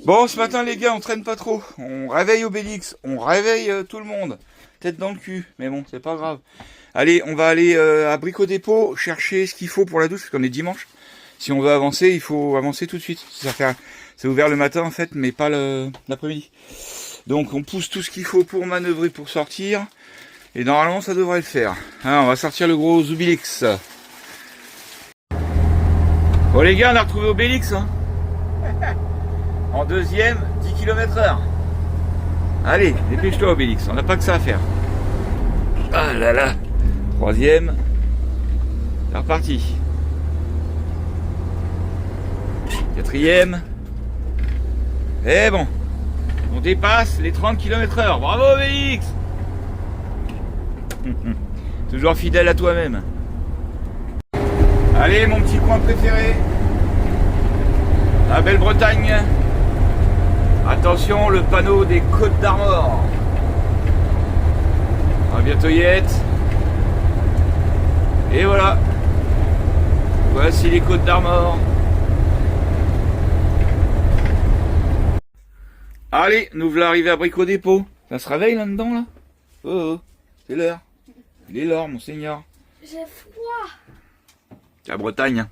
Bon, ce matin les gars, on traîne pas trop. On réveille Obélix, on réveille tout le monde. Tête dans le cul, mais bon, c'est pas grave. Allez, on va aller à Brico Dépôt chercher ce qu'il faut pour la douche, parce qu'on est dimanche. Si on veut avancer, il faut avancer tout de suite. C'est ouvert le matin en fait, mais pas l'après-midi. Donc on pousse tout ce qu'il faut pour manœuvrer, pour sortir. Et normalement ça devrait le faire. Alors, on va sortir le gros Obélix. Bon les gars, on a retrouvé Obélix. Hein. En deuxième, 10 km/h. Allez, dépêche-toi Obélix, on n'a pas que ça à faire. Ah là là. Troisième. C'est reparti. Quatrième. Et bon. On dépasse les 30 km/h. Bravo Obélix. Toujours fidèle à toi-même. Allez, mon petit coin préféré. La Belle-Bretagne. Attention, le panneau des Côtes d'Armor. À bientôt Yette. Et voilà. Voici les Côtes d'Armor. Allez, nous voilà arrivés à Brico Dépôt. Ça se réveille là-dedans là? Oh, c'est l'heure. Il est l'heure, mon seigneur. J'ai froid. C'est la Bretagne.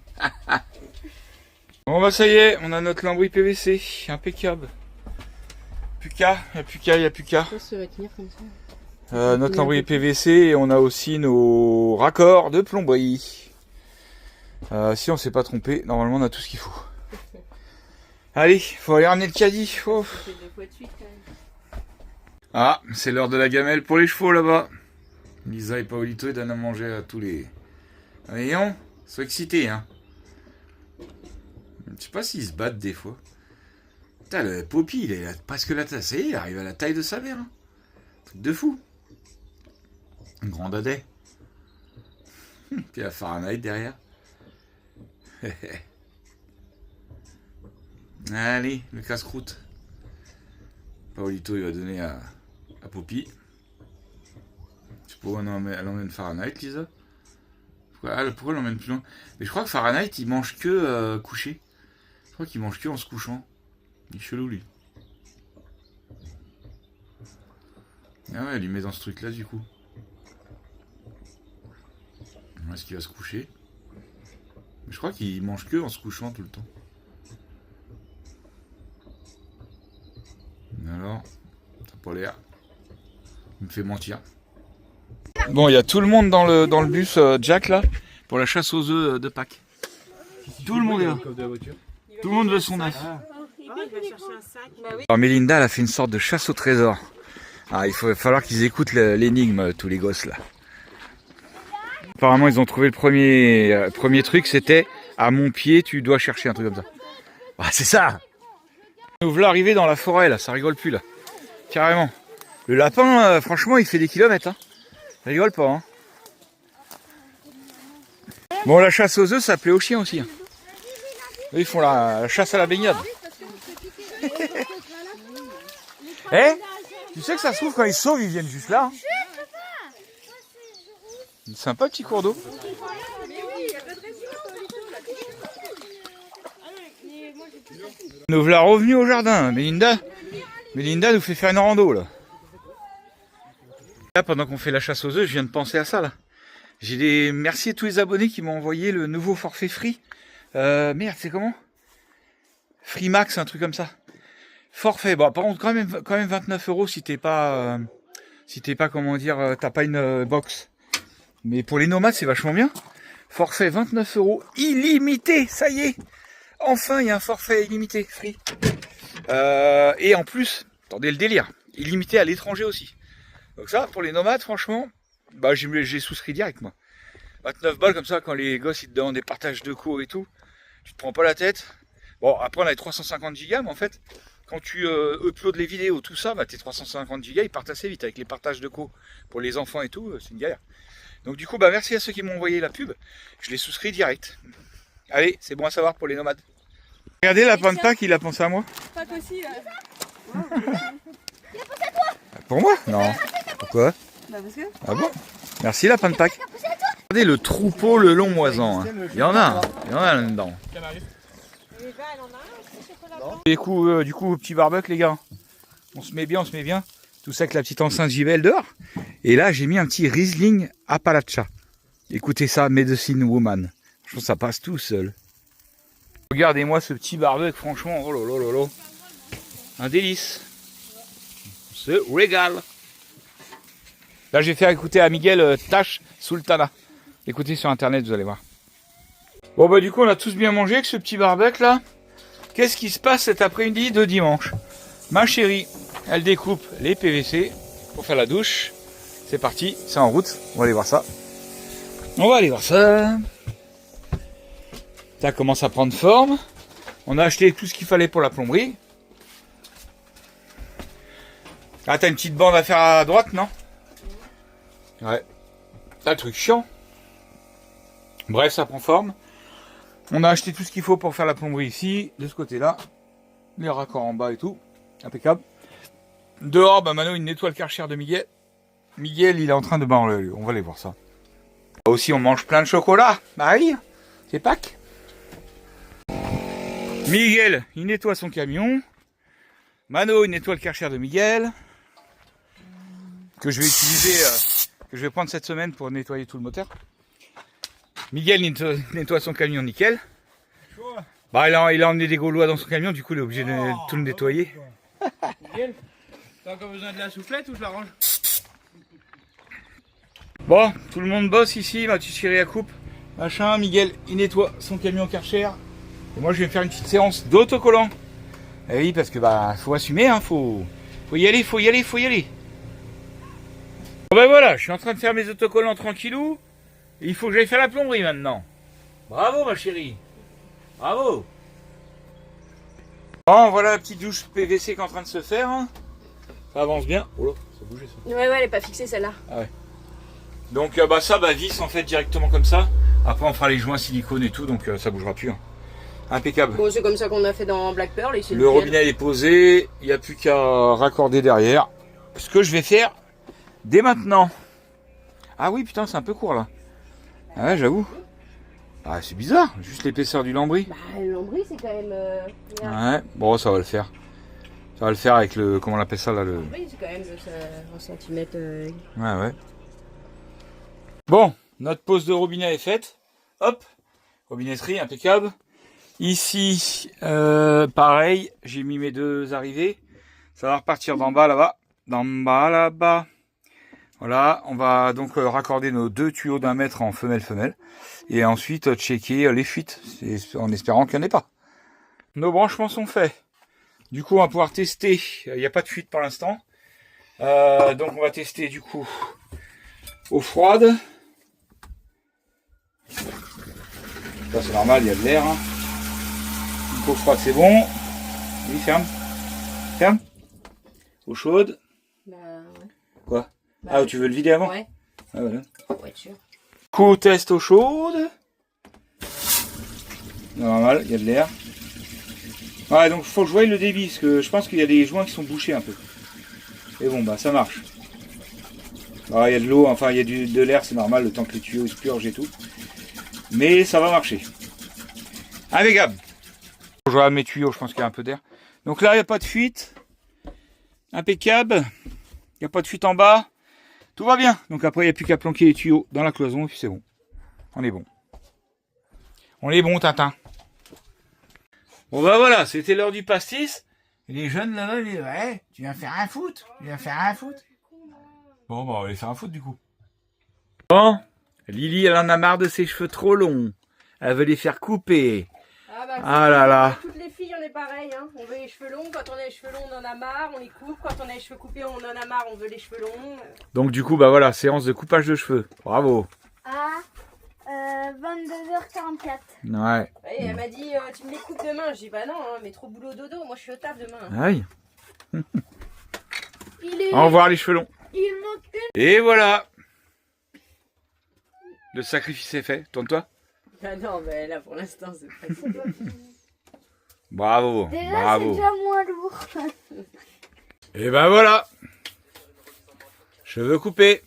Bon bah ça y est, on a notre lambris PVC. Impeccable. Plus qu'à, il n'y a plus qu'à. Ça va tenir comme ça. Notre lambris PVC et on a aussi nos raccords de plomberie. Si on s'est pas trompé, normalement on a tout ce qu'il faut. Allez, faut aller ramener le caddie. Oh. Ah, c'est l'heure de la gamelle pour les chevaux là-bas. Lisa et Paolito ils donnent à manger à tous les... Voyons, sois excités hein. Je sais pas s'ils se battent des fois. Putain, le Poppy, il est presque la taille. Ça y est, il arrive à la taille de sa mère. Hein. Truc de fou. Un grand dadais. Puis la Fahrenheit derrière. Allez, le casse-croûte. Paolito, il va donner à Poppy. Je sais pas où elle emmène Fahrenheit, Lisa. Pourquoi elle l'emmène plus loin? Mais je crois que Fahrenheit, il mange que couché. Je crois qu'il mange que en se couchant. Il est chelou, lui. Ah ouais, elle lui met dans ce truc-là, du coup. Est-ce qu'il va se coucher? Mais je crois qu'il mange que en se couchant tout le temps. Alors, ça n'a pas l'air. Il me fait mentir. Bon, il y a tout le monde dans le bus Jack, là, pour la chasse aux œufs de Pâques. Tout le monde est là. Tout le monde veut son œuf. Alors Mélinda, elle a fait une sorte de chasse au trésor. Ah, il va falloir qu'ils écoutent l'énigme, tous les gosses là. Apparemment, ils ont trouvé le premier truc, c'était à mon pied, tu dois chercher un truc comme ça. Ah, c'est ça. Nous voilà arriver dans la forêt là, ça rigole plus là. Carrément. Le lapin, franchement, il fait des kilomètres. Hein. Ça rigole pas. Hein. Bon, la chasse aux œufs, ça plaît aux chiens aussi. Hein. Eux, ils font la chasse à la baignade. Eh, tu sais que ça se trouve quand ils sauvent, ils viennent juste là. Hein. Sympa petit cours d'eau. Nous voilà revenus au jardin. Mélinda nous fait faire une rando là. Là, pendant qu'on fait la chasse aux œufs, je viens de penser à ça là. Merci à tous les abonnés qui m'ont envoyé le nouveau forfait free. Merde, c'est comment? Free Max, un truc comme ça. Forfait. Bon, par contre, quand même 29 € si t'es pas, comment dire, t'as pas une box. Mais pour les nomades, c'est vachement bien. Forfait 29 € illimité, ça y est. Enfin, il y a un forfait illimité, free. Et en plus, attendez le délire, illimité à l'étranger aussi. Donc ça, pour les nomades, franchement, bah j'ai souscrit direct moi. 29 balles comme ça, quand les gosses ils te demandent des partages de cours et tout, tu te prends pas la tête. Bon, après on a les 350 Go, mais en fait, quand tu uploads les vidéos, tout ça, bah tes 350 Go ils partent assez vite avec les partages de cours pour les enfants et tout, c'est une galère. Donc du coup, bah merci à ceux qui m'ont envoyé la pub, je l'ai souscrit direct. Allez, c'est bon à savoir pour les nomades. Regardez, la de Pâques, il a pensé à moi. Pâques aussi. Il a pensé à toi. Pour moi? Non. Pourquoi? Bah parce que... Ah bon? Merci lapin de Pâques. Regardez le troupeau le long moisan. Hein. Il y en a là-dedans. Elle en a un, Du coup, petit barbecue les gars. On se met bien, on se met bien. Tout ça avec la petite enceinte JBL dehors. Et là, j'ai mis un petit Riesling Appalachia. Écoutez ça, Medicine Woman. Je pense que ça passe tout seul. Regardez-moi ce petit barbecue, franchement, oh là là là là. Un délice. On se régale. Là, je vais faire écouter à Miguel Tash Sultana. Écoutez sur internet, vous allez voir. Bon bah du coup, on a tous bien mangé avec ce petit barbecue là. Qu'est-ce qui se passe cet après-midi de dimanche? Ma chérie, elle découpe les PVC pour faire la douche. C'est parti, c'est en route. On va aller voir ça. On va aller voir ça. Ça commence à prendre forme. On a acheté tout ce qu'il fallait pour la plomberie. Ah, t'as une petite bande à faire à droite, non? Ouais. Un truc chiant. Bref, ça prend forme. On a acheté tout ce qu'il faut pour faire la plomberie ici, de ce côté-là. Les raccords en bas et tout. Impeccable. Dehors, bah Mano, il nettoie le Karcher de Miguel. Miguel, il est en train de... on va aller voir ça. Aussi, on mange plein de chocolat. Bah oui, c'est Pâques. Miguel, il nettoie son camion. Mano, il nettoie le Karcher de Miguel. Que je vais utiliser, que je vais prendre cette semaine pour nettoyer tout le moteur. Miguel nettoie son camion nickel. Bah, il a emmené des Gaulois dans son camion, du coup il est obligé de tout le nettoyer. Miguel, t'as encore besoin de la soufflette ou je la range? Bon, tout le monde bosse ici, ma petite chérie à coupe. Machin, Miguel, il nettoie son camion Karcher. Et moi je vais faire une petite séance d'autocollant. Eh oui, parce que bah faut assumer, hein, faut y aller, faut y aller, faut y aller. Bon ben voilà, je suis en train de faire mes autocollants tranquillou. Et il faut que j'aille faire la plomberie maintenant. Bravo ma chérie. Bravo. Bon, voilà la petite douche PVC qui est en train de se faire. Hein. Ça avance bien. Oh là, ça a bougé ça. Ouais, elle est pas fixée celle-là. Ah ouais. Donc bah ça vis en fait directement comme ça. Après on fera les joints silicone et tout, donc ça bougera plus. Hein. Impeccable. Bon, c'est comme ça qu'on a fait dans Black Pearl. Et c'est le robinet est posé, il n'y a plus qu'à raccorder derrière. Ce que je vais faire dès maintenant. Ah oui putain, c'est un peu court là. Ah ouais, j'avoue. Ah, c'est bizarre, juste l'épaisseur du lambris. Bah, le lambris, c'est quand même... Ouais, bon, ça va le faire. Ça va le faire avec le... Comment on appelle ça là le... Oui, c'est quand même 1 cm. Ouais. Bon, notre pose de robinet est faite. Hop, robinetterie, impeccable. Ici, pareil, j'ai mis mes deux arrivées. Ça va repartir d'en bas là-bas. D'en bas là-bas. Voilà, on va donc raccorder nos 2 tuyaux d'1 mètre en femelle-femelle. Et ensuite checker les fuites, en espérant qu'il n'y en ait pas. Nos branchements sont faits. Du coup, on va pouvoir tester. Il n'y a pas de fuite pour l'instant. Donc on va tester du coup eau froide. Ça c'est normal, il y a de l'air. Hein. Eau froide c'est bon. Oui, ferme. Ferme. Eau chaude. Bah, ouais. Quoi? Bah, ah, tu veux le vider avant? Ouais. Ah, voilà. Ouais, sûr. Coup test eau chaude. Normal, il y a de l'air. Ouais, donc il faut que je voie le débit, parce que je pense qu'il y a des joints qui sont bouchés un peu. Et bon, bah ça marche. Alors, il y a de l'eau, enfin il y a de l'air, c'est normal, le temps que les tuyaux se purgent et tout. Mais ça va marcher. Impeccable. Je regarde mes tuyaux, je pense qu'il y a un peu d'air. Donc là, il n'y a pas de fuite. Impeccable. Il n'y a pas de fuite en bas. Tout va bien. Donc après, il n'y a plus qu'à planquer les tuyaux dans la cloison et puis c'est bon. On est bon. On est bon, Tintin. Bon bah voilà, c'était l'heure du pastis. Et les jeunes là-bas, ils disent, ouais, tu viens faire un foot. Tu viens faire un foot. Bon bah on va aller faire un foot du coup. Bon, Lily, elle en a marre de ses cheveux trop longs. Elle veut les faire couper. Ah là là. Toutes les filles, on est pareil. Hein. On veut les cheveux longs. Quand on a les cheveux longs, on en a marre. On les coupe. Quand on a les cheveux coupés, on en a marre. On veut les cheveux longs. Donc du coup, bah voilà, séance de coupage de cheveux. Bravo. À 22h44. Ouais. Et elle m'a dit, tu me les coupes demain. Je dis, bah non, hein, mais trop boulot dodo. Moi, je suis au taf demain. Aïe. Il Au revoir les cheveux longs. Il manque une. Et voilà. Le sacrifice est fait. Tourne-toi. Ah non, mais là, pour l'instant, c'est pas ça. Bravo. Déjà, Bravo. c'est déjà moins lourd. Et ben voilà. Cheveux coupés.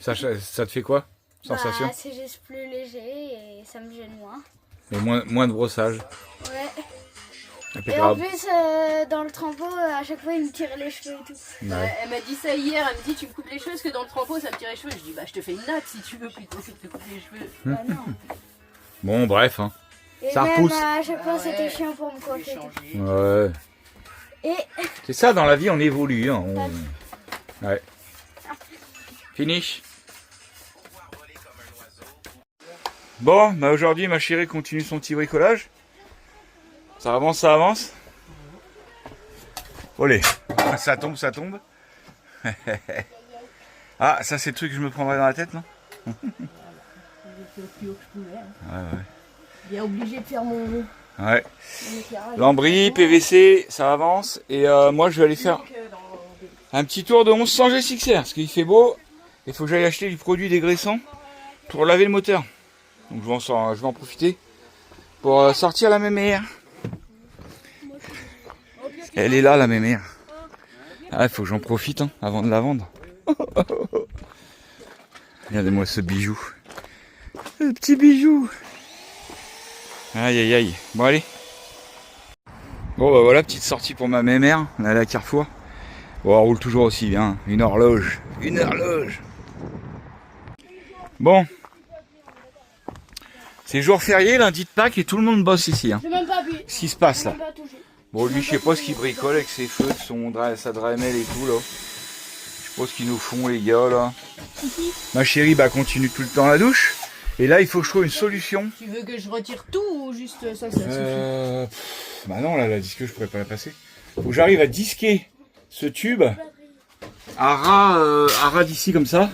Ça te fait quoi? Sensation? Bah, c'est juste plus léger et ça me gêne moins. Mais moins de brossage. Ouais. C'est Et en grave. plus, dans le trempeau, à chaque fois, il me tire les cheveux et tout. Ouais. Elle m'a dit ça hier, elle me dit tu me coupes les cheveux parce que dans le trempeau ça me tire les cheveux. Je dis bah je te fais une natte si tu veux plutôt que de te couper les cheveux. Bah non. Bon, bref. Hein. Et Ça même repousse. à chaque fois, Ah c'était ouais. chiant pour me Je coiffer. vais et tout. changer. Ouais. Et C'est ça, dans la vie, on évolue. Hein. Ouais. Finish. Bon, bah aujourd'hui, ma chérie continue son petit bricolage. Ça avance, ça avance. Olé. Ça tombe, ça tombe. Ah, ça, c'est le truc que je me prendrais dans la tête, non? C'est le plus haut que je pouvais. Ouais, ouais. Bien obligé de faire mon Ouais. éclairage. Lambris, PVC, ça avance. Et moi, je vais aller faire Donc, un petit tour de 1100 G6R. Parce qu'il fait beau. Il faut que j'aille acheter du produit dégraissant pour laver le moteur. Donc je vais en profiter pour sortir la mémère. Elle est là, la mémère. Ah, il faut que j'en profite hein, avant de la vendre. Regardez-moi ce bijou. Le petit bijou. Aïe, aïe, aïe. Bon, allez. Bon, bah voilà, petite sortie pour ma mémère. On est allé à Carrefour. Bon, on roule toujours aussi bien. Une horloge. Une horloge. Bon. C'est jour férié, lundi de Pâques, et tout le monde bosse ici. Hein. j'ai même pas appuyé. Qu'est-ce qui se passe J'ai là? même pas touché. Bon, lui, je sais pas ce qu'il bricole avec ses feux, sa Dremel et tout là. Je sais pas ce qu'ils nous font, les gars là. Ma chérie, bah, continue tout le temps la douche. Et là, il faut que je trouve une solution. tu veux que je retire tout ou juste ça suffit? Bah non, là, la disqueuse, je pourrais pas la passer. Faut que j'arrive à disquer ce tube à ras d'ici comme ça.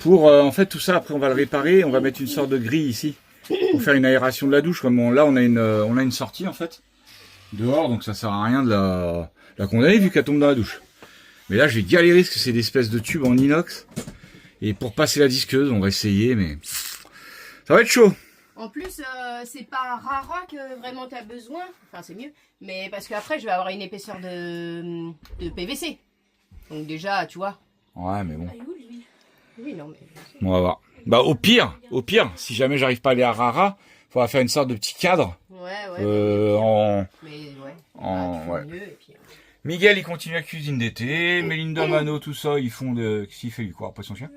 Pour en fait tout ça après on va le réparer, on va mettre une sorte de grille ici pour faire une aération de la douche. Comme là on a une sortie en fait dehors, donc ça sert à rien de la condamner vu qu'elle tombe dans la douche. Mais là je vais galérer parce que c'est des espèces de tubes en inox et pour passer la disqueuse on va essayer mais ça va être chaud. En plus, c'est pas rara que vraiment t'as besoin. Enfin, c'est mieux. Mais parce qu'après, je vais avoir une épaisseur de PVC. Donc déjà, tu vois. Ouais mais bon, Oui, non, mais... on va voir. Bah au pire, si jamais j'arrive pas à aller à Rara, faudra faire une sorte de petit cadre Ouais, en Mais ouais. en- Tu fais ouais. mieux, et puis... Miguel, il continue la cuisine d'été. Mélinda, Mano, tout ça, ils font de... Qu'est-ce qu'il fait, lui, quoi, après son chien?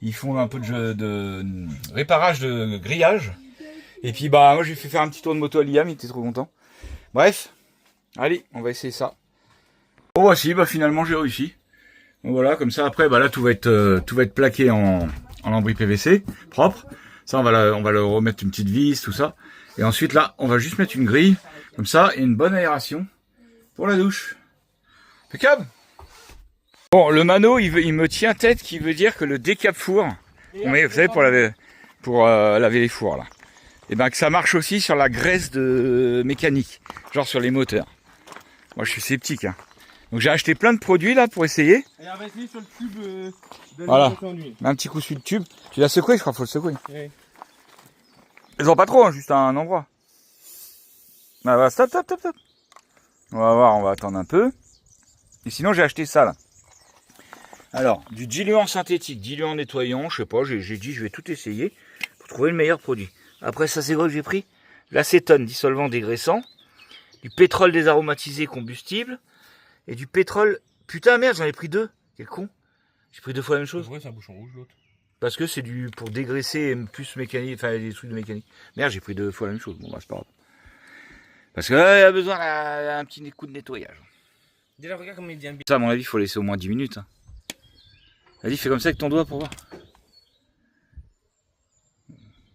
Ils font un peu de réparage de grillage. Et puis, bah, moi, j'ai fait faire un petit tour de moto à Liam, il était trop content. Bref. Allez, on va essayer ça. Bon, voici, bah, finalement, j'ai réussi. Donc voilà, comme ça, après, bah, là, tout va être plaqué en lambris PVC, propre. Ça, on va le remettre une petite vis, tout ça. Et ensuite, là, on va juste mettre une grille, comme ça, et une bonne aération pour la douche. Impeccable. Bon, le mano, il me tient tête, qui veut dire que le décap four, mais vous savez, pour laver les fours, là, et ben que ça marche aussi sur la graisse de mécanique, genre sur les moteurs. Moi, je suis sceptique, hein. Donc, j'ai acheté plein de produits, là, pour essayer. Et on va essayer sur le tube de Voilà. l'alimentation d'huile. Un petit coup sur le tube. Tu l'as secoué, je crois, faut le secouer. Oui. Ils ont pas trop, hein, juste à un endroit. Ah, bah, stop. On va voir, on va attendre un peu. Et sinon, j'ai acheté ça, là. Alors, du diluant synthétique, diluant nettoyant, je sais pas, j'ai dit, je vais tout essayer pour trouver le meilleur produit. Après, ça, c'est quoi que j'ai pris? L'acétone, dissolvant dégraissant, du pétrole désaromatisé combustible, et du pétrole... Putain, merde, j'en ai pris deux. Quel con. J'ai pris deux fois la même chose. Pourquoi c'est un bouchon rouge l'autre? Parce que c'est pour dégraisser plus mécanique, enfin des trucs de mécanique. Merde, j'ai pris deux fois la même chose. Bon, bah, c'est pas grave. Parce que il a besoin d'un petit coup de nettoyage. Déjà, regarde comme il devient bien. Ça, à mon avis, il faut laisser au moins 10 minutes. Hein. Vas-y, fais comme ça avec ton doigt pour voir.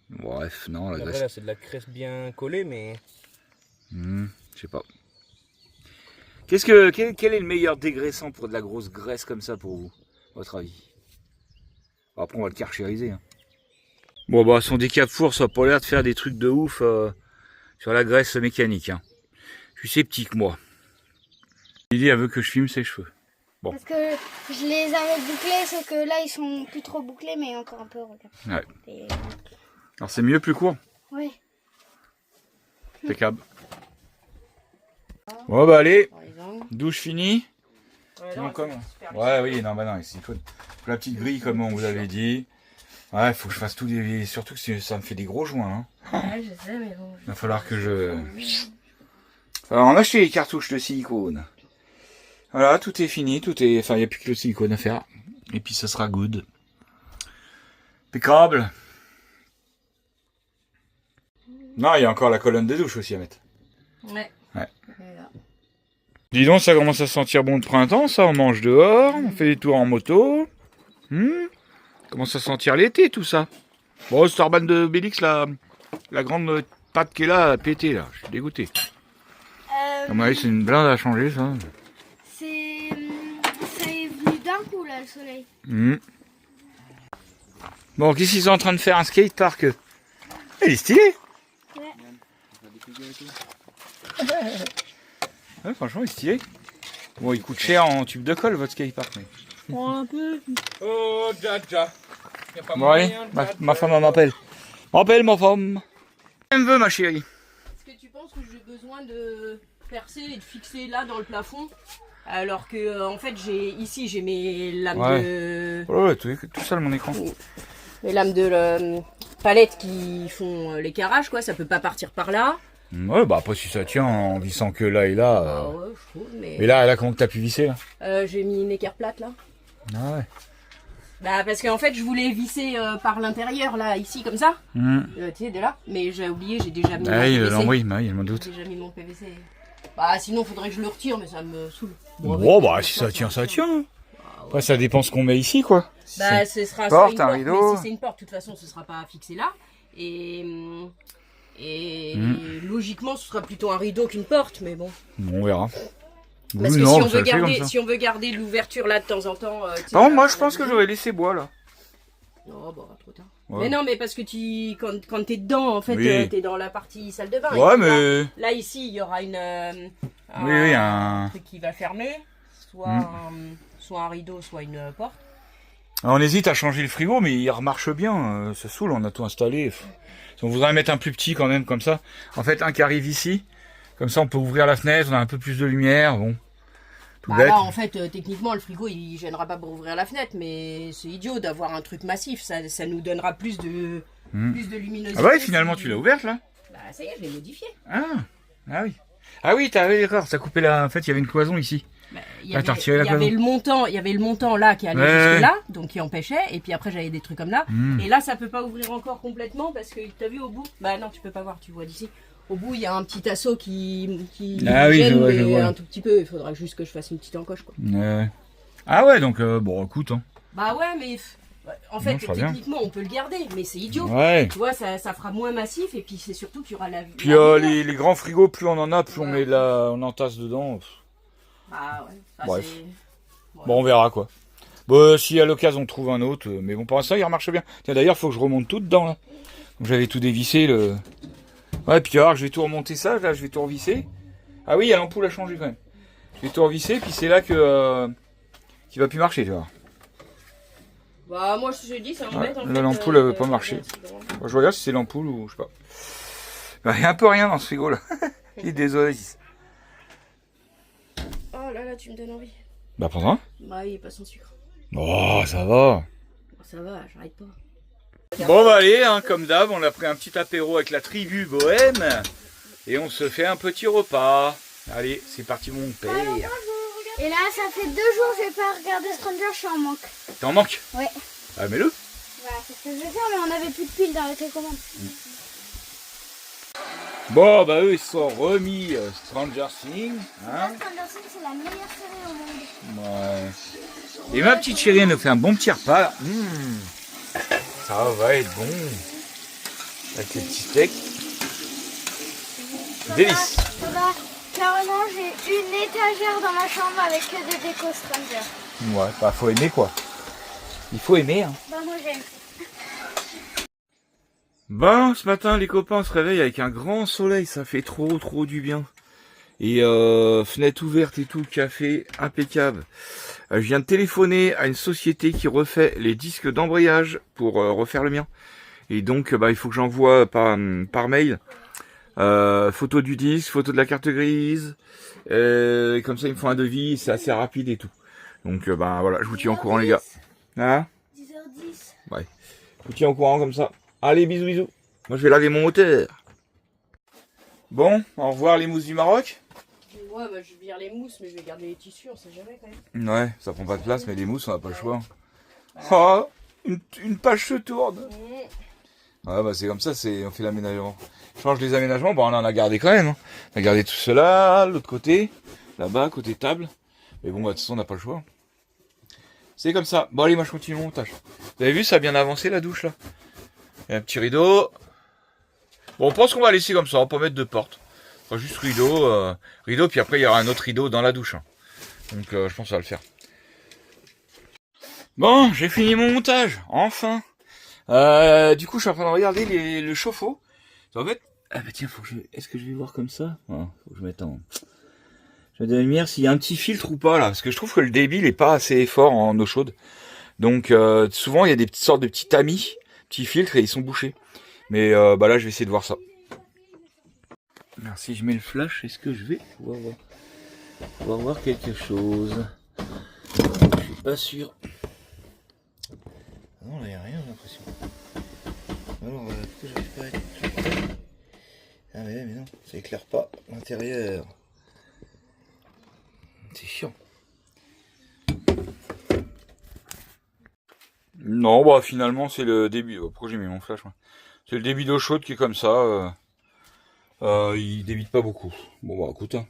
Bref, non, la Après, graisse. là, c'est de la graisse bien collée, mais. Je sais pas. Quel est le meilleur dégraissant pour de la grosse graisse comme ça pour vous, à votre avis? Après, on va le karchériser. Hein. Bon, bah, son décap four, ça a pas l'air de faire des trucs de ouf sur la graisse mécanique. Hein. Je suis sceptique, moi. Lily, elle veut que je filme ses cheveux. Bon. Parce que je les avais bouclés, sauf que là, ils sont plus trop bouclés, mais encore un peu, regarde. Ouais. Et... Alors, c'est mieux plus court. Ouais. Impeccable. Bon, bah, allez. Par exemple. Douche finie. Ouais, Non, non, comment? c'est super Ouais, oui, non, bah non, il faut la petite grille, comme on vous avait dit. Ouais, faut que je fasse tout des... Surtout que ça me fait des gros joints. Hein. Ouais, je sais, mais bon. Il va falloir que je... Alors, on a acheté les cartouches de silicone. Voilà, tout est fini, enfin, il n'y a plus que le silicone à faire. Et puis, ça sera good. Impeccable. Non, il y a encore la colonne de douche aussi à mettre. Ouais. Ouais. Voilà. Dis donc, ça commence à sentir bon de printemps, ça. On mange dehors, on fait des tours en moto. Commence à sentir l'été, tout ça. Bon, Starban de Bélix, la grande patte qui est là, a pété, là. Je suis dégoûté. À mon avis, c'est une blinde à changer, ça. Ça est venu d'un coup, là, le soleil. Bon, qu'est-ce qu'ils sont en train de faire? Un skatepark? Il est stylé. Ouais, franchement, il est stylé. Bon, il coûte cher en tube de colle, votre skatepark. Mais... Prends un peu. Oh, Jaja. Y a pas Bon, allez, moyen, ma femme elle m'appelle. M'appelle, ma femme. Elle me veut, ma chérie. Est-ce que tu penses que j'ai besoin de percer et de fixer là dans le plafond? Alors que en fait j'ai mes lames de Ouais, tout ça, mon écran. mes lames de palette qui font l'écarage quoi, ça peut pas partir par là. Ouais, bah après, si ça tient en vissant que là et là. Ah ouais, je trouve, mais Et là, comment t'as pu visser, là? j'ai mis une équerre plate là. Ah ouais. Bah parce qu'en fait je voulais visser par l'intérieur là, ici comme ça. Tu sais de là, mais j'ai oublié, j'ai déjà mis mon PVC. L'embrouille, bah, il m'en doute. J'ai déjà mis mon PVC. Bah sinon faudrait que je le retire, mais ça me saoule. Bon, bah si ça tient, ça tient. Après, ça dépend ce qu'on met ici, quoi. Si Bah ce sera porte, soit un une porte, rideau. mais si c'est une porte, de toute façon ce sera pas fixé là. Et logiquement ce sera plutôt un rideau qu'une porte, mais bon. Bon, on verra. Parce Oui, que non, si, on ça veut le fait comme garder, ça. si on veut garder l'ouverture là de temps en temps. Par contre, moi, je pense que j'aurais laissé bois, là. Oh bah trop tard. Ouais. Mais non, mais parce que quand t'es dedans, en fait, Oui. t'es dans la partie salle de bain. Ouais, Et mais... là ici, il y aura un truc qui va fermer, soit un rideau, soit une porte. Alors, on hésite à changer le frigo, mais il remarche bien. Ça saoule, on a tout installé. Si on voudrait mettre un plus petit quand même, comme ça. En fait, un qui arrive ici. Comme ça, on peut ouvrir la fenêtre, on a un peu plus de lumière. Bon. Tout bête. Là, en fait, techniquement, le frigo, il gênera pas pour ouvrir la fenêtre, mais c'est idiot d'avoir un truc massif. Ça nous donnera plus de luminosité. Ah ouais, finalement, tu l'as ouverte, là? Bah, ça y est, je l'ai modifié. Ah oui. Ah oui, d'accord, ça coupait la... En fait, il y avait une cloison ici. Bah, il y Ah, avait, t'as retiré la il y avait cloison. le montant là qui allait Ouais. jusque là, donc qui empêchait, et puis après j'avais des trucs comme là. Et là ça peut pas ouvrir encore complètement parce que t'as vu au bout, bah non tu peux pas voir, tu vois d'ici. Au bout il y a un petit assaut qui Ah oui, gêne, je mais vois. un tout petit peu. Il faudra juste que je fasse une petite encoche quoi. Ah ouais, donc, bon, écoute, hein. Bah ouais, mais en fait Non, ça va bien. techniquement on peut le garder, mais c'est idiot. Ouais. Tu vois, ça fera moins massif et puis c'est surtout qu'il y aura la. Puis la lumière. les grands frigos, plus on en a, plus on Ouais. met on entasse dedans. Bah ouais. Ça, Bref. c'est- Bon, on verra quoi. Bon, si à l'occasion on trouve un autre, mais bon, pour l'instant il remarche bien. Tiens, d'ailleurs, faut que je remonte tout dedans là. Donc j'avais tout dévissé le. Ouais, puis tu vas voir, je vais tout remonter ça, là, je vais tout revisser. Ah oui, il y a l'ampoule à changer quand même. Je vais tout revisser, puis c'est là que qu'il va plus marcher, tu vois. Bah moi je te dis, ça m'embête Ouais, en là, fait. l'ampoule, elle veut pas marcher. Moi, je regarde si c'est l'ampoule ou je sais pas. Bah, il y a un peu rien dans ce frigo là. Il est désolé. Oh là là, tu me donnes envie. Bah, prends un. Bah il est pas sans sucre. Oh, ça va. Ça va, j'arrête pas. Bon bah allez, hein, comme d'hab, on a pris un petit apéro avec la tribu bohème et on se fait un petit repas. Allez, c'est parti mon père. Et là, ça fait 2 jours que j'ai pas regardé Stranger, je suis en manque. T'en manques? Ouais. Ah mets-le. Voilà, c'est ce que je vais faire, mais on avait plus de piles dans la télécommande. Bon bah eux ils se sont remis Stranger Things. Hein, Stranger Things, c'est la meilleure série au monde. ouais. Et ma petite chérie elle nous fait un bon petit repas. Là. Ça va être bon. Avec les petits steaks. Délice. Papa, carrément, j'ai une étagère dans ma chambre avec que des décos Stranger. Ouais, bah faut aimer quoi. Il faut aimer hein. Bah, moi, j'aime. Bon, ce matin, les copains se réveillent avec un grand soleil, ça fait trop du bien. Et fenêtre ouverte et tout, café impeccable. Je viens de téléphoner à une société qui refait les disques d'embrayage pour refaire le mien. Et donc, il faut que j'envoie par mail photo du disque, photo de la carte grise. Comme ça, ils me font un devis, c'est assez rapide et tout. Donc, voilà, je vous tiens au courant, les gars. Hein? 10h10. Ouais. Je vous tiens au courant comme ça. Allez, bisous. Moi, je vais laver mon moteur. Bon, au revoir les mousses du Maroc. Ouais, bah, je vire les mousses, mais je vais garder les tissus, on sait jamais quand même. Ouais, ça prend pas de place, mais les mousses, on n'a pas le choix. Oh, une page se tourne. Ouais, bah c'est comme ça, on fait l'aménagement. Change les aménagements, bon, on en a gardé quand même. Hein. On a gardé tout cela, l'autre côté, là-bas, côté table. Mais bon, bah, de toute façon, on n'a pas le choix. C'est comme ça. Bon, allez, moi, je continue mon montage. Vous avez vu, ça a bien avancé, la douche, là. Il y a un petit rideau. Bon, on pense qu'on va laisser comme ça, on va pas mettre de porte. On va juste rideau, puis après, il y aura un autre rideau dans la douche. Hein. Donc, je pense que ça va le faire. Bon, j'ai fini mon montage, enfin. Du coup, je suis en train de regarder le chauffe-eau. En fait, ah bah tiens, est-ce que je vais voir comme ça? Faut que je mette en... Je vais de la lumière s'il y a un petit filtre ou pas là, parce que je trouve que le débit n'est pas assez fort en eau chaude. Donc souvent il y a des petites sortes de petits tamis, petits filtres et ils sont bouchés. Mais bah là je vais essayer de voir ça. Alors si je mets le flash, est-ce que je vais pouvoir voir quelque chose? Je suis pas sûr. Non, là il n'y a rien, j'ai l'impression. Alors, pourquoi j'arrive pas à être... Ah mais non, ça éclaire pas l'intérieur. C'est chiant. Non, bah finalement c'est le débit. Pourquoi j'ai mis mon flash? C'est le débit d'eau chaude qui est comme ça. Il débite pas beaucoup. Bon bah écoute. Hein.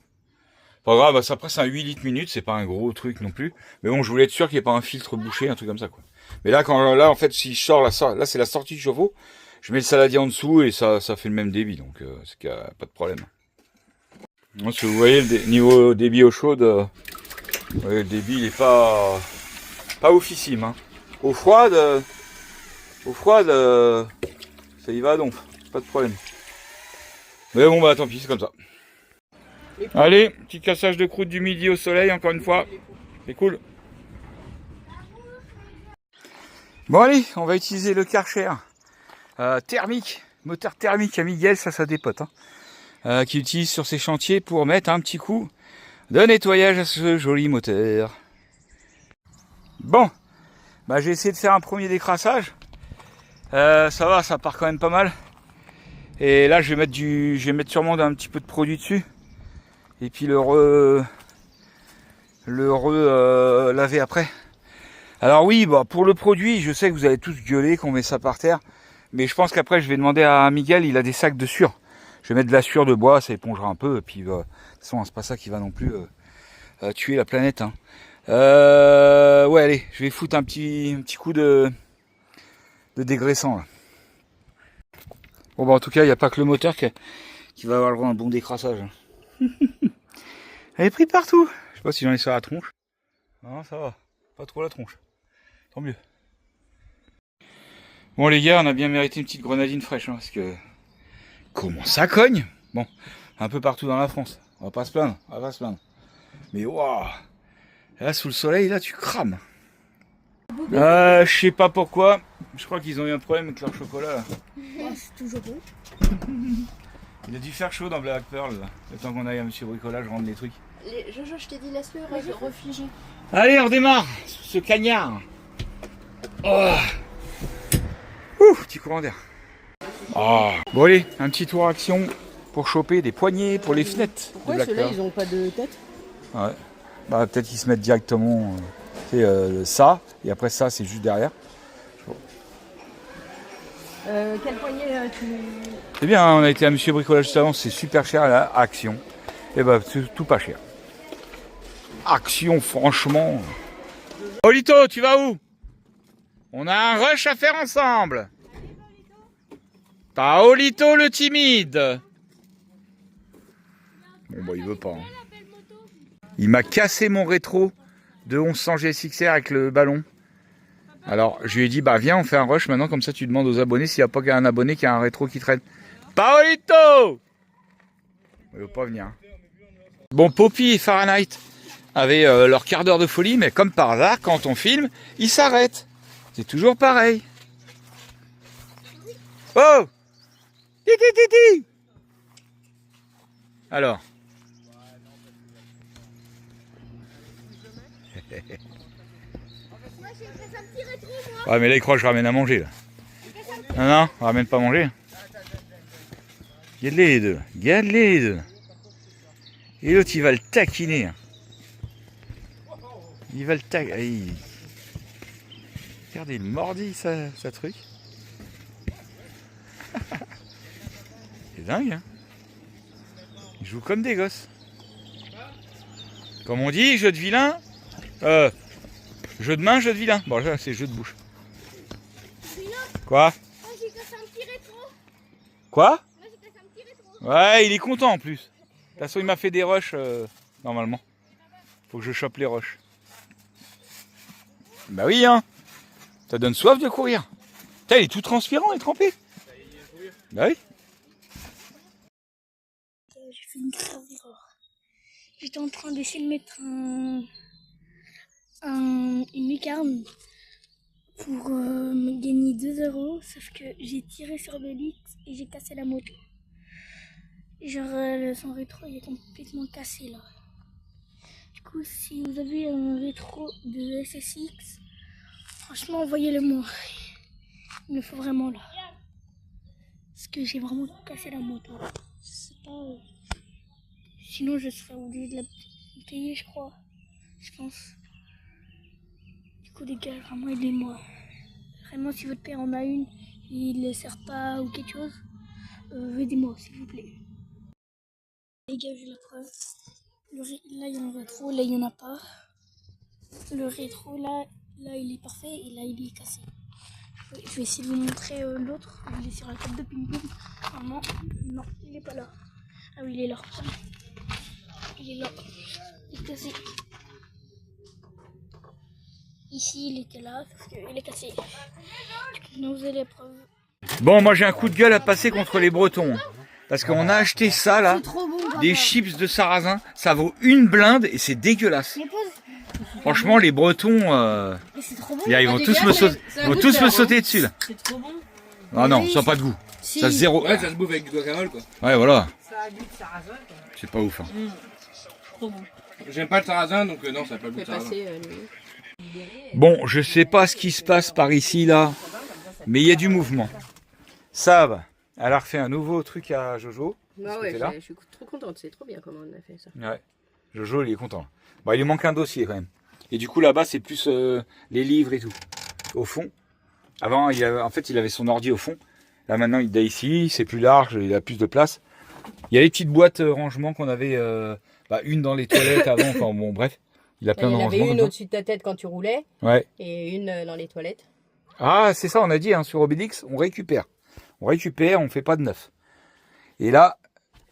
Pas grave, bah, après c'est un 8 litres minutes, c'est pas un gros truc non plus. Mais bon, je voulais être sûr qu'il n'y ait pas un filtre bouché, un truc comme ça quoi. Mais là, en fait, si je sors là c'est la sortie du chauffe-eau. Je mets le saladier en dessous et ça fait le même débit, donc c'est qu'il n'y a pas de problème. Moi, si vous voyez le niveau débit eau chaude, le débit il est pas oufissime. Hein. Eau froide, ça y va donc, pas de problème. Mais bon bah tant pis, c'est comme ça. Allez, petit cassage de croûte du midi au soleil encore une fois, c'est cool. Bon allez, on va utiliser le Karcher thermique, moteur thermique à Miguel, ça dépote. Hein, qui utilise sur ses chantiers pour mettre un petit coup de nettoyage à ce joli moteur. Bon, bah j'ai essayé de faire un premier décrassage. Ça va, ça part quand même pas mal. Et là je vais mettre sûrement un petit peu de produit dessus. Et puis le laver après. Alors oui, bah pour le produit, je sais que vous allez tous gueuler qu'on met ça par terre. Mais je pense qu'après je vais demander à Miguel, il a des sacs de sueur. Je vais mettre de la sueur de bois, ça épongera un peu. Et puis de toute façon, c'est pas ça qui va non plus tuer la planète. Hein. Ouais, allez, je vais foutre un petit coup de dégraissant. Là. Bon, bah en tout cas, il n'y a pas que le moteur qui va avoir le droit à un bon décrassage. Hein. Elle est prise partout. Je sais pas si j'en ai sur la tronche. Non, ça va. Pas trop la tronche. Tant mieux. Bon les gars, on a bien mérité une petite grenadine fraîche. Hein, parce que... Comment ça cogne? Bon, un peu partout dans la France. On va pas se plaindre. Mais waouh, là sous le soleil, là tu crames. Je sais pas pourquoi. Je crois qu'ils ont eu un problème avec leur chocolat. Là. Ouais, c'est toujours bon. Il a dû faire chaud dans Black Pearl. Là. Le temps qu'on aille à Monsieur Bricolage rendre les trucs. Jojo, je t'ai dit, laisse-le refiger. Allez, on redémarre ce cagnard. Oh. Ouh, petit courant d'air. Oh. Bon allez, un petit tour action pour choper des poignées pour les fenêtres. Pourquoi ceux-là ils ont pas de tête? Ouais. Bah peut-être qu'ils se mettent directement ça et après ça c'est juste derrière. Quelle poignée tu... C'est bien, hein, on a été à Monsieur Bricolage juste avant, c'est super cher à Action. Et bah c'est tout pas cher. Action franchement. Olito, tu vas où? On a un rush à faire ensemble. Paolito le timide. Bon bah il veut pas. Hein. Il m'a cassé mon rétro de 1100 GSXR avec le ballon. Alors je lui ai dit bah viens on fait un rush maintenant comme ça tu demandes aux abonnés s'il n'y a pas un abonné qui a un rétro qui traîne. Paolito. Il veut pas venir. Hein. Bon Poppy et Fahrenheit avaient leur quart d'heure de folie mais comme par hasard quand on filme ils s'arrêtent. C'est toujours pareil. Oh. Titi. Alors. Ouais, mais là, il croit que je ramène à manger. Là. Non, on ramène pas à manger. Garde-les les deux. Et l'autre, il va le taquiner. Hein. Il va le taquiner. Regardez, il mordit sa truc. C'est dingue, hein. Ils jouent comme des gosses. Comme on dit, jeu de vilain. Jeu de main, jeu de vilain. Bon, là, c'est jeu de bouche. Quoi? Moi j'ai cassé un petit rétro. Quoi? Moi j'ai cassé un petit rétro. Ouais, il est content en plus. De toute façon, il m'a fait des rushs, normalement. Faut que je chope les rushs. Bah oui, hein. Ça donne soif de courir. Putain, il est tout transpirant et trempé. Bah oui. J'ai fait une grave erreur. J'étais en train d'essayer de mettre une lucarne pour me gagner 2 €, sauf que j'ai tiré sur l'hélice et j'ai cassé la moto. Genre son rétro il est complètement cassé là. Du coup si vous avez un rétro de SSX, franchement envoyez-le moi. Il me faut vraiment là. Parce que j'ai vraiment cassé la moto. Je sais pas. Sinon je serais obligé de la payer je crois. Je pense. Du coup les gars vraiment aidez-moi. Vraiment si votre père en a une, il ne sert pas ou quelque chose, aidez-moi s'il vous plaît. Les gars, j'ai la preuve. Là, il y a un rétro, là, il n'y en a pas. Le rétro, là, il est parfait et là, il est cassé. Je vais essayer de vous montrer l'autre. Il est sur la table de ping-pong. Normalement, non, il n'est pas là. Ah oui, il est là. Il est là. Il est cassé. Ici, il était là, sauf qu'il est cassé. Maintenant, vous avez la preuve. Bon, moi j'ai un coup de gueule à passer contre les Bretons. Hein. Parce qu'on a acheté ça là, des chips de sarrasin, ça vaut une blinde et c'est dégueulasse. Franchement, les Bretons, ils vont tous me sauter dessus là. C'est trop bon. Ah non, ça n'a pas de goût. Si. Ça zéro. Ouais, ça se bouffe avec du guacamole quoi. Ouais, voilà. Ça a du de sarrasin. C'est pas ouf. Hein. Trop bon. J'aime pas le sarrasin donc non, ça n'a pas le goût Fais de sarrasin. passer Bon, je sais pas ce qui se passe par ici là, mais il y a du mouvement. Sab, elle a refait un nouveau truc à Jojo. Ah ouais, là. je suis trop contente, c'est trop bien comment on a fait ça. Ouais. Jojo, il est content. Bon, il lui manque un dossier quand même. Et du coup, là-bas, c'est plus les livres et tout. Au fond. Avant, il avait son ordi au fond. Là, maintenant, il est ici, c'est plus large, il a plus de place. Il y a les petites boîtes rangement qu'on avait, une dans les toilettes avant. Enfin, bon, bref. Il a plein de Il y en rangements. avait une au-dessus de ta tête quand tu roulais Ouais. et une dans les toilettes. Ah, c'est ça, on a dit, hein, sur Obélix, on récupère. On fait pas de neuf. Et là,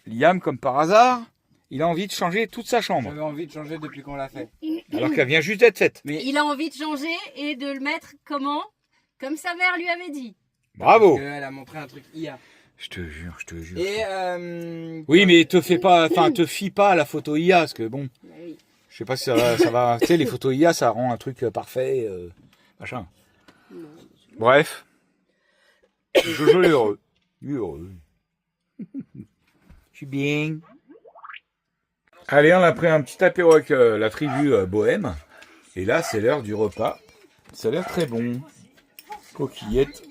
Liam, comme par hasard, il a envie de changer toute sa chambre. J'avais envie de changer depuis qu'on l'a fait. Alors qu'elle vient juste d'être faite. Mais Il a envie de changer et de le mettre comment? Comme sa mère lui avait dit. Bravo. elle a montré un truc hier. Je te jure. Et Oui, mais te fie pas à la photo IA, parce que bon, Bah oui. je sais pas si ça va. Tu sais, les photos IA, ça rend un truc parfait, machin. Bref. Jojo est heureux. Il est heureux. Je suis bien. Allez, on a pris un petit apéro avec la tribu bohème. Et là, c'est l'heure du repas. Ça a l'air très bon. Coquillettes,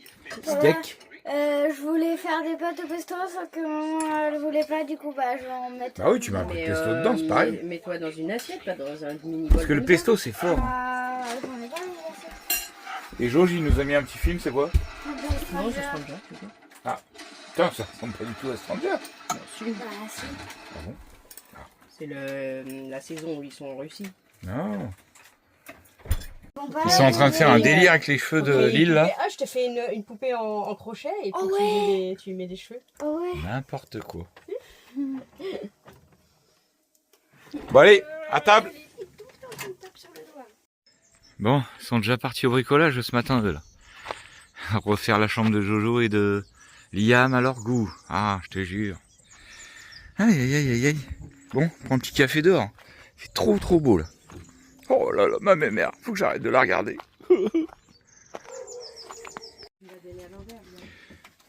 steak. Je voulais faire des pâtes au pesto, sauf que maman elle voulait pas, du coup je vais en mettre. Bah oui, tu mets un peu de pesto dedans, c'est pareil. Mets-toi dans une assiette, pas dans un mini Parce que le pesto, c'est fort. J'en ai pas mis l'assiette. Et Joji nous a mis un petit film, c'est quoi? Non, je sens bien. Ah, putain, ça ressemble pas du tout à Stranger. Bah si. Ah bon? C'est la saison où ils sont en Russie. Non. Bon, Ils sont en train de faire un délire avec les cheveux de Lille, là. Ah, je te fais une poupée en crochet et puis Oh ouais. tu mets des cheveux. Oh ouais. N'importe quoi. Bon, allez, à table. Bon, ils sont déjà partis au bricolage ce matin, eux, là. Refaire la chambre de Jojo et de Liam à leur goût. Ah, je te jure. Aïe. Bon, prends un petit café dehors. Il fait trop beau, là. Oh là là, ma mère, faut que j'arrête de la regarder.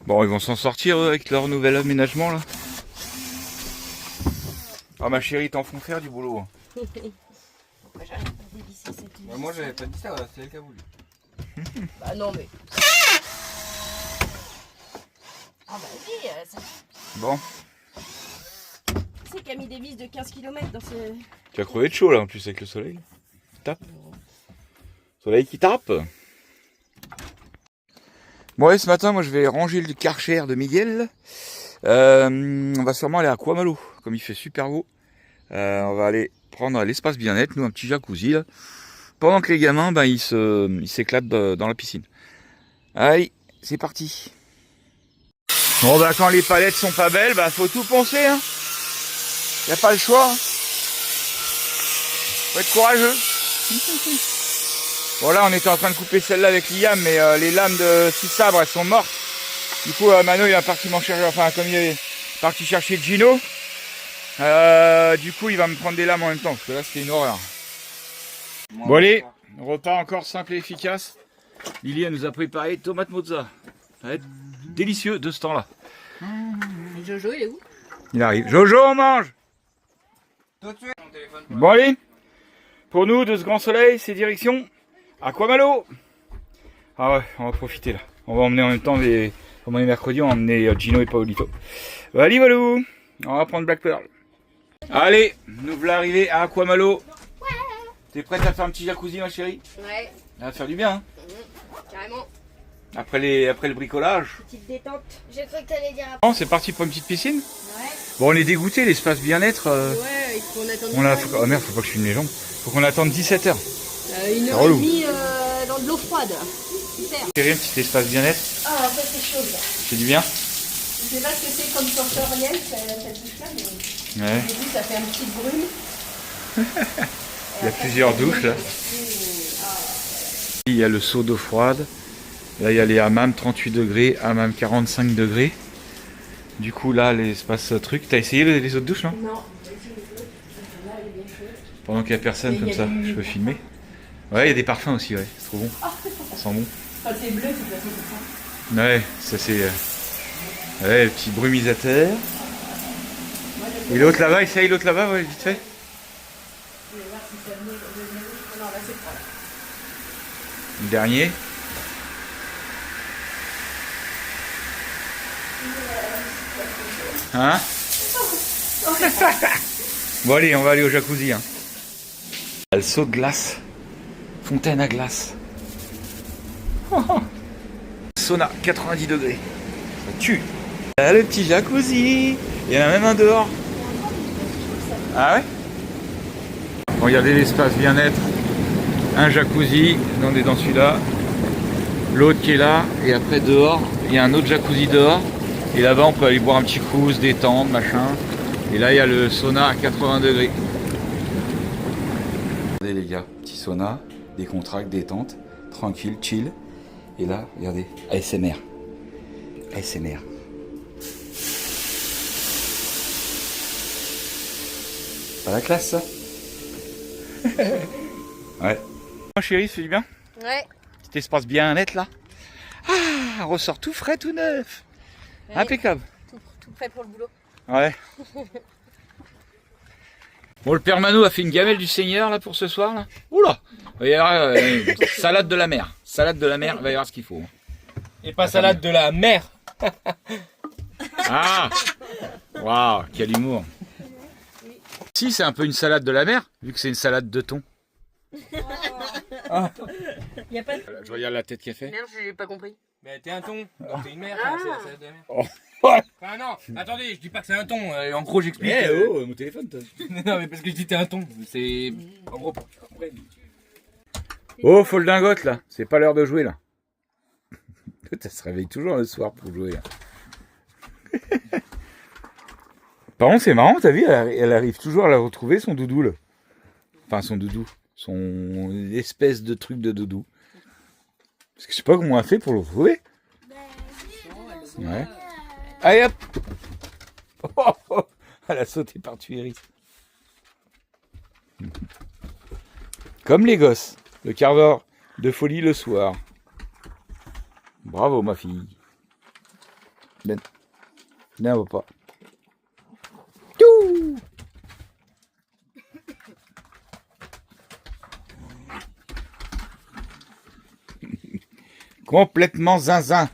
Bon, ils vont s'en sortir, eux, avec leur nouvel aménagement, là. Ah, ma chérie, t'en font faire du boulot. Hein. moi j'avais pas dit ça, c'est elle qui a voulu. Bah non, mais. Ah bah oui, ça. Bon. c'est qui a mis des vis de 15 km dans ce... Tu as crevé de chaud là en plus avec le soleil. Tape. Soleil qui tape. Bon ouais, ce matin moi je vais ranger le Karcher de Miguel. On va sûrement aller à Kuamalo, comme il fait super beau. On va aller prendre l'espace bien-être, nous un petit jacuzzi là. Pendant que les gamins ils s'éclatent dans la piscine. Allez, c'est parti. Bon quand les palettes sont pas belles, faut tout poncer hein. Y a pas le choix. Hein. Faut être courageux. Bon là on était en train de couper celle-là avec Liam, mais les lames de 6 sabres elles sont mortes. Du coup Mano il est parti m'en chercher, enfin comme il est parti chercher Gino, du coup il va me prendre des lames en même temps, parce que là c'était une horreur. Bon allez, repas encore simple et efficace. Lily elle nous a préparé tomate mozza. Ça va être délicieux de ce temps-là. Jojo il est où? Il arrive. Jojo on mange. Bon allez, pour nous de ce grand soleil, c'est direction à Kuamalo. Ah ouais, on va profiter là. On va emmener en même temps comme on est mercredi, on va emmener Gino et Paolito. Allez, Valou, on va prendre Black Pearl. Allez, nous voilà arrivés à Kuamalo. Ouais. T'es prête à faire un petit jacuzzi, ma chérie? Ouais. Ça va te faire du bien, hein? Carrément. Après le bricolage. Petite détente. Je crois que t'allais dire après. Bon, c'est parti pour une petite piscine. Ouais. Bon, on est dégoûté, l'espace bien-être. Ouais, il faut qu'on attende. Oh merde, faut pas que je filme les jambes. Faut qu'on attende 17h. Une heure et demie dans de l'eau froide. Super. Chérie, un petit espace bien-être. Ah, ça c'est chaud là. C'est du bien? Je sais pas ce que c'est comme sensoriel, cette douche-là, mais Ouais. au début ça fait un petit brume. Il y a plusieurs douches là. Il y a le seau d'eau froide. Là il y a les hammams 38 degrés, hammam 45 degrés. Du coup là l'espace truc. T'as essayé les autres douches non? Non. Pendant qu'il n'y a personne comme ça, je peux filmer. Ouais, il y a des parfums aussi, ouais, c'est trop bon. Ça sent bon. Quand c'est bleu, c'est pas ça. Ouais, ça c'est... Ouais, le petit brumisateur. Et l'autre là-bas, essaye l'autre là-bas, ouais, vite fait. Le dernier. Hein? Bon allez, on va aller au jacuzzi. Hein. Le seau de glace. Fontaine à glace. Sauna, 90 degrés. Ça tue. Là, le petit jacuzzi. Il y en a même un dehors. Ah ouais? Regardez l'espace bien-être. Un jacuzzi, on est dans celui-là. L'autre qui est là. Et après dehors, il y a un autre jacuzzi dehors. Et là-bas, on peut aller boire un petit coup, se détendre, machin. Et là, il y a le sauna à 80 degrés. Regardez les gars, petit sauna, décontracte, détente, tranquille, chill. Et là, regardez, ASMR. ASMR. Pas la classe ça? Ouais. Oh, chérie, ça fait du bien? Ouais. Cet espace bien net là. Ah, ressort tout frais, tout neuf. Ouais. Impeccable. Tout prêt pour le boulot. Ouais. Bon, le père Mano a fait une gamelle du Seigneur là pour ce soir là. Oula, il va y avoir salade de la mer. Salade de la mer, il va y avoir ce qu'il faut. Et pas salade de la mer. Ah, waouh, quel humour. Si, c'est un peu une salade de la mer, vu que c'est une salade de thon. Y a pas de... Je regarde la tête qu'elle fait. Merde, j'ai pas compris. Mais t'es un thon, donc t'es une mer, Ah. c'est la salade de la mer. Oh. Enfin non, attendez, je dis pas que c'est un thon, en gros j'explique. Oh, mon téléphone toi. Non mais parce que je dis t'es un thon, c'est... En gros, pour que tu comprennes. Oh, faut le dingote là, c'est pas l'heure de jouer là. Ça se réveille toujours le soir pour jouer là. Par contre, c'est marrant, t'as vu, elle arrive toujours à la retrouver, son doudou là. Enfin, son doudou. Son espèce de truc de doudou. Parce que je sais pas comment elle fait pour le retrouver. Ouais. Allez hop. Oh, oh, elle a sauté par-dessus Iris. Comme les gosses. Le quart d'heure de folie le soir. Bravo ma fille. Ben. Non, va pas. Tout. Complètement zinzin.